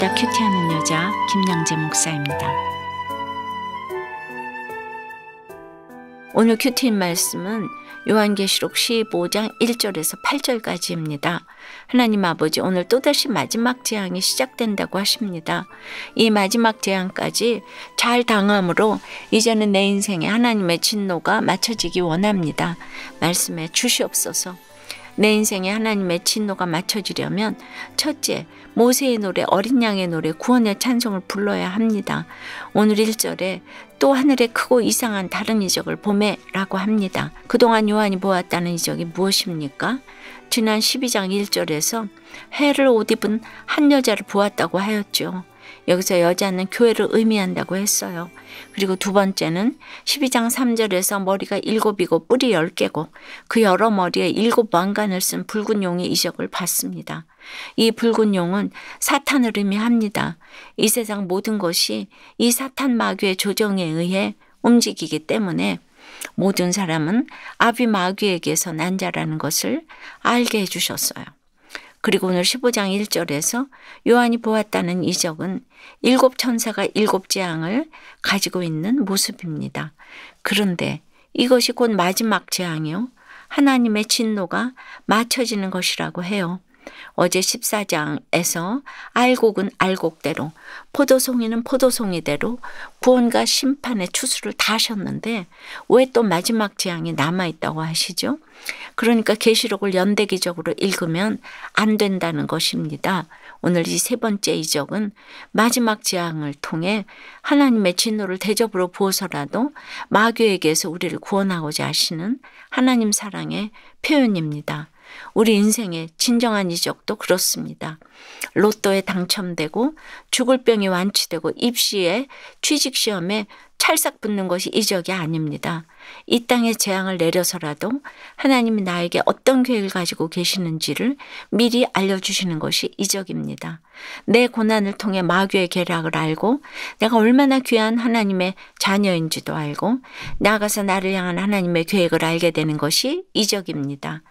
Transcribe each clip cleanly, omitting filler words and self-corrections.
날마다 큐티하는 여자 김양재 목사입니다. 오늘 큐티인 말씀은 요한계시록 15장 1절에서 8절까지입니다. 하나님 아버지 오늘 또다시 마지막 재앙이 시작된다고 하십니다. 이 마지막 재앙까지 잘 당함으로 이제는 내 인생에 하나님의 진노가 맞춰지기 원합니다. 말씀에 주시옵소서. 내 인생에 하나님의 진노가 맞춰지려면 첫째, 모세의 노래, 어린 양의 노래, 구원의 찬송을 불러야 합니다. 오늘 1절에 또 하늘에 크고 이상한 다른 이적을 보매라고 합니다. 그동안 요한이 보았다는 이적이 무엇입니까? 지난 12장 1절에서 해를 옷 입은 한 여자를 보았다고 하였죠. 여기서 여자는 교회를 의미한다고 했어요. 그리고 두 번째는 12장 3절에서 머리가 7이고 뿔이 10개고 그 여러 머리에 7 왕관을 쓴 붉은 용의 이적을 봤습니다. 이 붉은 용은 사탄을 의미합니다. 이 세상 모든 것이 이 사탄 마귀의 조정에 의해 움직이기 때문에 모든 사람은 아비 마귀에게서 난 자라는 것을 알게 해주셨어요. 그리고 오늘 15장 1절에서 요한이 보았다는 이적은 7 천사가 7 재앙을 가지고 있는 모습입니다. 그런데 이것이 곧 마지막 재앙이요. 하나님의 진노가 맞춰지는 것이라고 해요. 어제 14장에서 알곡은 알곡대로, 포도송이는 포도송이대로 구원과 심판의 추수를 다 하셨는데 왜 또 마지막 재앙이 남아있다고 하시죠? 그러니까 계시록을 연대기적으로 읽으면 안 된다는 것입니다. 오늘 이 세 번째 이적은 마지막 재앙을 통해 하나님의 진노를 대접으로 보서라도 마귀에게서 우리를 구원하고자 하시는 하나님 사랑의 표현입니다. 우리 인생의 진정한 이적도 그렇습니다. 로또에 당첨되고 죽을 병이 완치되고 입시에 취직시험에 찰싹 붙는 것이 이적이 아닙니다. 이 땅에 재앙을 내려서라도 하나님이 나에게 어떤 계획을 가지고 계시는지를 미리 알려주시는 것이 이적입니다. 내 고난을 통해 마귀의 계략을 알고 내가 얼마나 귀한 하나님의 자녀인지도 알고 나아가서 나를 향한 하나님의 계획을 알게 되는 것이 이적입니다.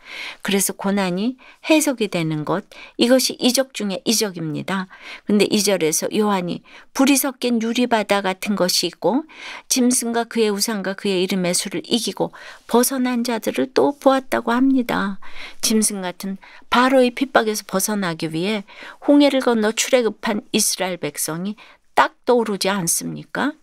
그래서 고난이 해석이 되는 것, 이것이 이적 중에 이적입니다. 근데 2절에서 요한이 불이 섞인 유리바다 같은 것이 있고 짐승과 그의 우상과 그의 이름의 수를 이기고 벗어난 자들을 또 보았다고 합니다. 짐승 같은 바로의 핍박에서 벗어나기 위해 홍해를 건너 출애굽한 이스라엘 백성이 딱 떠오르지 않습니까?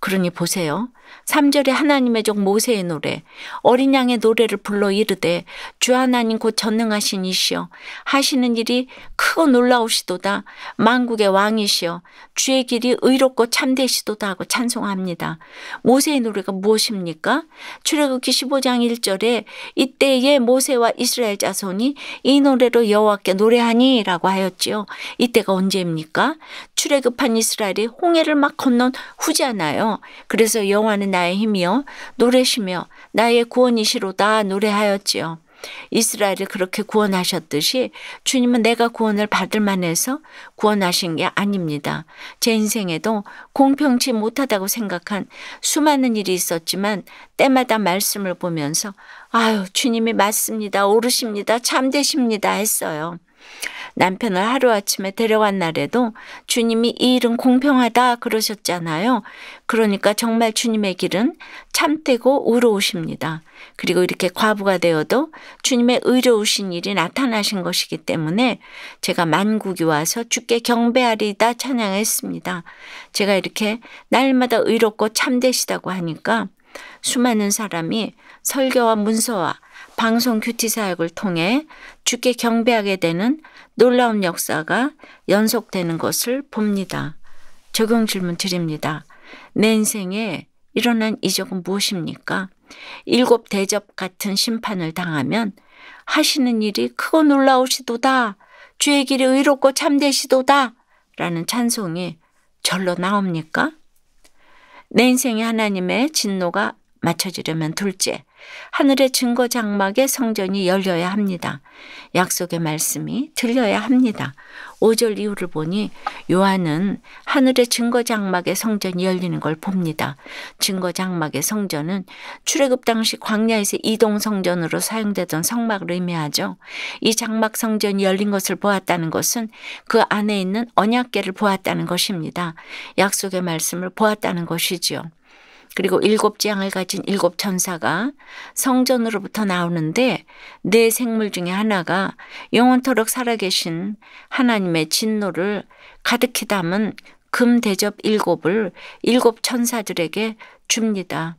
그러니 보세요. 3절에 하나님의 종 모세의 노래, 어린 양의 노래를 불러 이르되 주 하나님 곧 전능하신 이시여 하시는 일이 크고 놀라우시도다. 만국의 왕이시여 주의 길이 의롭고 참되시도다 하고 찬송합니다. 모세의 노래가 무엇입니까? 출애굽기 15장 1절에 이때에 모세와 이스라엘 자손이 이 노래로 여호와께 노래하니 라고 하였지요. 이때가 언제입니까? 출애굽한 이스라엘이 홍해를 막 건넌 후잖아요. 그래서 여호와는 나의 힘이여 노래시며 나의 구원이시로다 노래하였지요. 이스라엘을 그렇게 구원하셨듯이 주님은 내가 구원을 받을 만해서 구원하신 게 아닙니다. 제 인생에도 공평치 못하다고 생각한 수많은 일이 있었지만 때마다 말씀을 보면서 아유 주님이 맞습니다. 옳으십니다. 참되십니다 했어요. 남편을 하루아침에 데려간 날에도 주님이 이 일은 공평하다 그러셨잖아요. 그러니까 정말 주님의 길은 참되고 의로우십니다. 그리고 이렇게 과부가 되어도 주님의 의로우신 일이 나타나신 것이기 때문에 제가 만국이 와서 주께 경배하리이다 찬양했습니다. 제가 이렇게 날마다 의롭고 참되시다고 하니까 수많은 사람이 설교와 문서와 방송 큐티 사역을 통해 주께 경배하게 되는 놀라운 역사가 연속되는 것을 봅니다. 적용 질문 드립니다. 내 인생에 일어난 이적은 무엇입니까? 7 대접 같은 심판을 당하면 하시는 일이 크고 놀라우시도다. 주의 길이 의롭고 참되시도다. 라는 찬송이 절로 나옵니까? 내 인생에 하나님의 진노가 맞춰지려면 둘째, 하늘의 증거 장막의 성전이 열려야 합니다. 약속의 말씀이 들려야 합니다. 5절 이후를 보니 요한은 하늘의 증거 장막의 성전이 열리는 걸 봅니다. 증거 장막의 성전은 출애굽 당시 광야에서 이동 성전으로 사용되던 성막을 의미하죠. 이 장막 성전이 열린 것을 보았다는 것은 그 안에 있는 언약궤를 보았다는 것입니다. 약속의 말씀을 보았다는 것이지요. 그리고 7재앙을 가진 7천사가 성전으로부터 나오는데 네 생물 중에 하나가 영원토록 살아계신 하나님의 진노를 가득히 담은 금 대접 7을 7천사들에게 줍니다.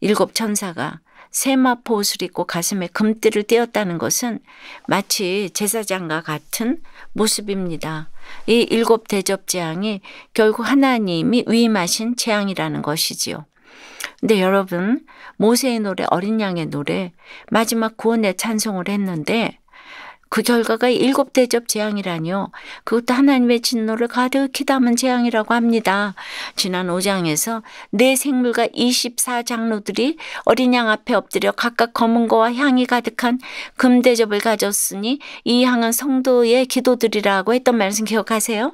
7천사가 세마포 옷을 입고 가슴에 금띠를 띄었다는 것은 마치 제사장과 같은 모습입니다. 이 7 대접 재앙이 결국 하나님이 위임하신 재앙이라는 것이지요. 근데 여러분, 모세의 노래, 어린 양의 노래, 마지막 구원의 찬송을 했는데 그 결과가 7 대접 재앙이라뇨. 그것도 하나님의 진노를 가득히 담은 재앙이라고 합니다. 지난 5장에서 네 생물과 24장로들이 어린 양 앞에 엎드려 각각 검은 거와 향이 가득한 금 대접을 가졌으니 이 향은 성도의 기도들이라고 했던 말씀 기억하세요?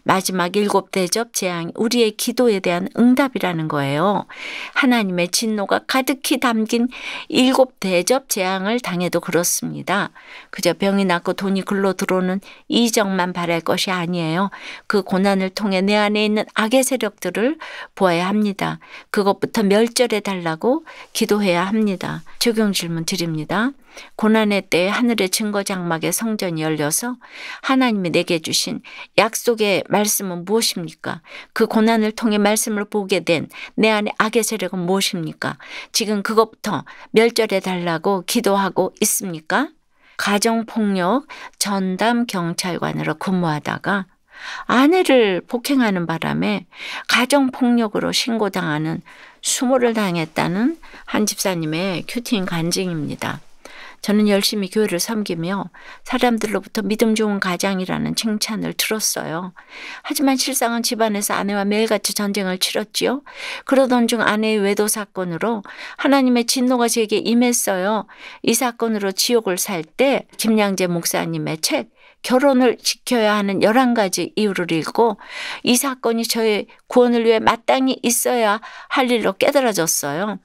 마지막 7 대접 재앙이 우리의 기도에 대한 응답이라는 거예요. 하나님의 진노가 가득히 담긴 7 대접 재앙을 당해도 그렇습니다. 그저 병이 낫고 돈이 글로 들어오는 이적만 바랄 것이 아니에요. 그 고난을 통해 내 안에 있는 악의 세력들을 보아야 합니다. 그것부터 멸절해 달라고 기도해야 합니다. 적용 질문 드립니다. 고난의 때에 하늘의 증거 장막의 성전이 열려서 하나님이 내게 주신 약속의 말씀은 무엇입니까? 그 고난을 통해 말씀을 보게 된 내 안의 악의 세력은 무엇입니까? 지금 그것부터 멸절해 달라고 기도하고 있습니까? 가정폭력 전담 경찰관으로 근무하다가 아내를 폭행하는 바람에 가정폭력으로 신고당하는 수모를 당했다는 한 집사님의 큐팅 간증입니다. 저는 열심히 교회를 섬기며 사람들로부터 믿음 좋은 가장이라는 칭찬을 들었어요. 하지만 실상은 집안에서 아내와 매일같이 전쟁을 치렀지요. 그러던 중 아내의 외도 사건으로 하나님의 진노가 제게 임했어요. 이 사건으로 지옥을 살 때 김양재 목사님의 책 결혼을 지켜야 하는 11가지 이유를 읽고 이 사건이 저의 구원을 위해 마땅히 있어야 할 일로 깨달아졌어요.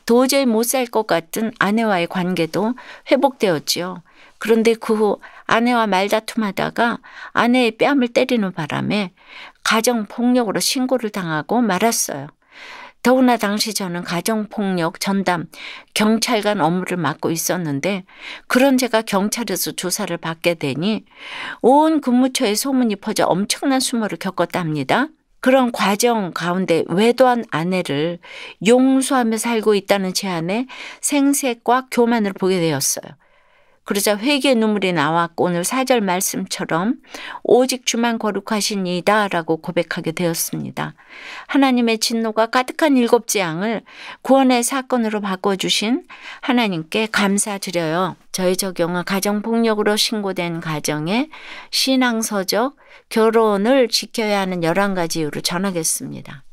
도저히 못 살 것 같은 아내와의 관계도 회복되었지요. 그런데 그 후 아내와 말다툼하다가 아내의 뺨을 때리는 바람에 가정폭력으로 신고를 당하고 말았어요. 더구나 당시 저는 가정폭력 전담 경찰관 업무를 맡고 있었는데 그런 제가 경찰에서 조사를 받게 되니 온 근무처에 소문이 퍼져 엄청난 수모를 겪었답니다. 그런 과정 가운데 외도한 아내를 용서하며 살고 있다는 제 안에 생색과 교만을 보게 되었어요. 그러자 회개의 눈물이 나왔고 오늘 4절 말씀처럼 오직 주만 거룩하시니이다 라고 고백하게 되었습니다. 하나님의 진노가 가득한 7재앙을 구원의 사건으로 바꿔주신 하나님께 감사드려요. 저희 적용은 가정폭력으로 신고된 가정의 신앙서적 결혼을 지켜야 하는 11가지 이유를 전하겠습니다.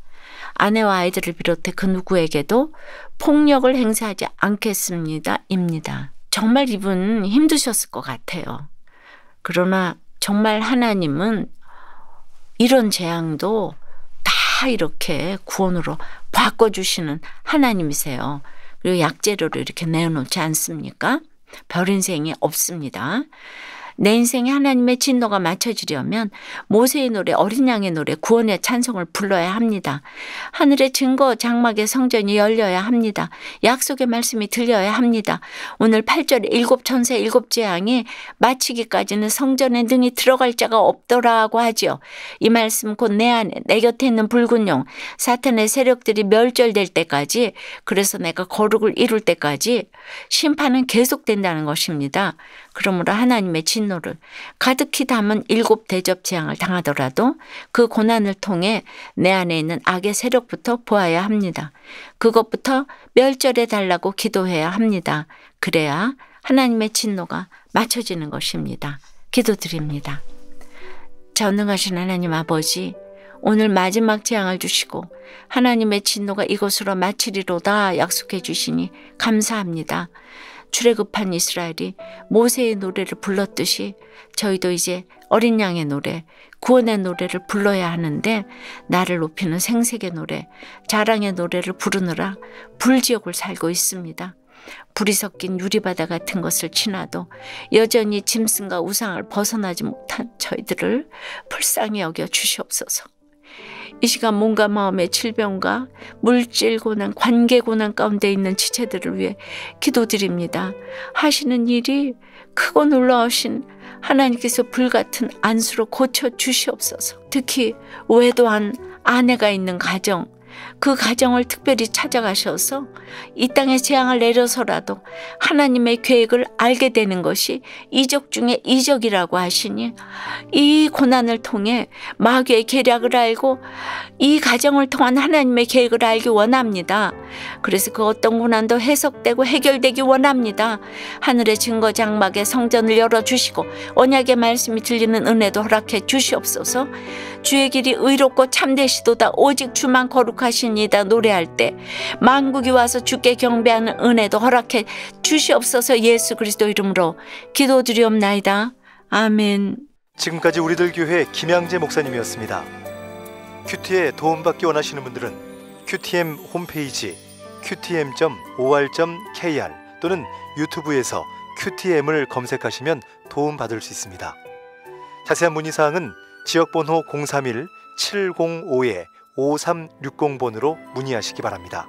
아내와 아이들을 비롯해 그 누구에게도 폭력을 행사하지 않겠습니다. 입니다. 정말 이분 힘드셨을 것 같아요. 그러나 정말 하나님은 이런 재앙도 다 이렇게 구원으로 바꿔주시는 하나님이세요. 그리고 약재료를 이렇게 내어놓지 않습니까? 별 인생이 없습니다. 내 인생에 하나님의 진노가 맞춰지려면 모세의 노래, 어린 양의 노래, 구원의 찬송을 불러야 합니다. 하늘의 증거 장막의 성전이 열려야 합니다. 약속의 말씀이 들려야 합니다. 오늘 8절에 7천사의 7재앙이 마치기까지는 성전에 능히 들어갈 자가 없더라고 하지요. 이 말씀 곧 내 안에 내 곁에 있는 붉은 용 사탄의 세력들이 멸절될 때까지, 그래서 내가 거룩을 이룰 때까지 심판은 계속된다는 것입니다. 그러므로 하나님의 진노를 가득히 담은 7 대접 재앙을 당하더라도 그 고난을 통해 내 안에 있는 악의 세력부터 보아야 합니다. 그것부터 멸절해 달라고 기도해야 합니다. 그래야 하나님의 진노가 맞춰지는 것입니다. 기도드립니다. 전능하신 하나님 아버지, 오늘 마지막 재앙을 주시고 하나님의 진노가 이곳으로 마치리로다 약속해 주시니 감사합니다. 출애굽한 이스라엘이 모세의 노래를 불렀듯이 저희도 이제 어린 양의 노래, 구원의 노래를 불러야 하는데 나를 높이는 생색의 노래, 자랑의 노래를 부르느라 불지옥을 살고 있습니다. 불이 섞인 유리바다 같은 것을 지나도 여전히 짐승과 우상을 벗어나지 못한 저희들을 불쌍히 여겨 주시옵소서. 이 시간 몸과 마음의 질병과 물질 고난, 관계 고난 가운데 있는 지체들을 위해 기도드립니다. 하시는 일이 크고 놀라우신 하나님께서 불같은 안수로 고쳐 주시옵소서. 특히 외도한 아내가 있는 가정, 그 가정을 특별히 찾아가셔서 이 땅에 재앙을 내려서라도 하나님의 계획을 알게 되는 것이 이적 중에 이적이라고 하시니 이 고난을 통해 마귀의 계략을 알고 이 가정을 통한 하나님의 계획을 알기 원합니다. 그래서 그 어떤 고난도 해석되고 해결되기 원합니다. 하늘의 증거 장막에 성전을 열어주시고 언약의 말씀이 들리는 은혜도 허락해 주시옵소서. 주의 길이 의롭고 참되시도다 오직 주만 거룩하시니다 노래할 때 만국이 와서 주께 경배하는 은혜도 허락해 주시옵소서. 예수 그리스도 이름으로 기도드리옵나이다. 아멘. 지금까지 우리들 교회 김양재 목사님이었습니다. 큐티에 도움받기 원하시는 분들은 QTM 홈페이지 qtm.or.kr 또는 유튜브에서 QTM을 검색하시면 도움받을 수 있습니다. 자세한 문의사항은 지역번호 031-705-5360번으로 문의하시기 바랍니다.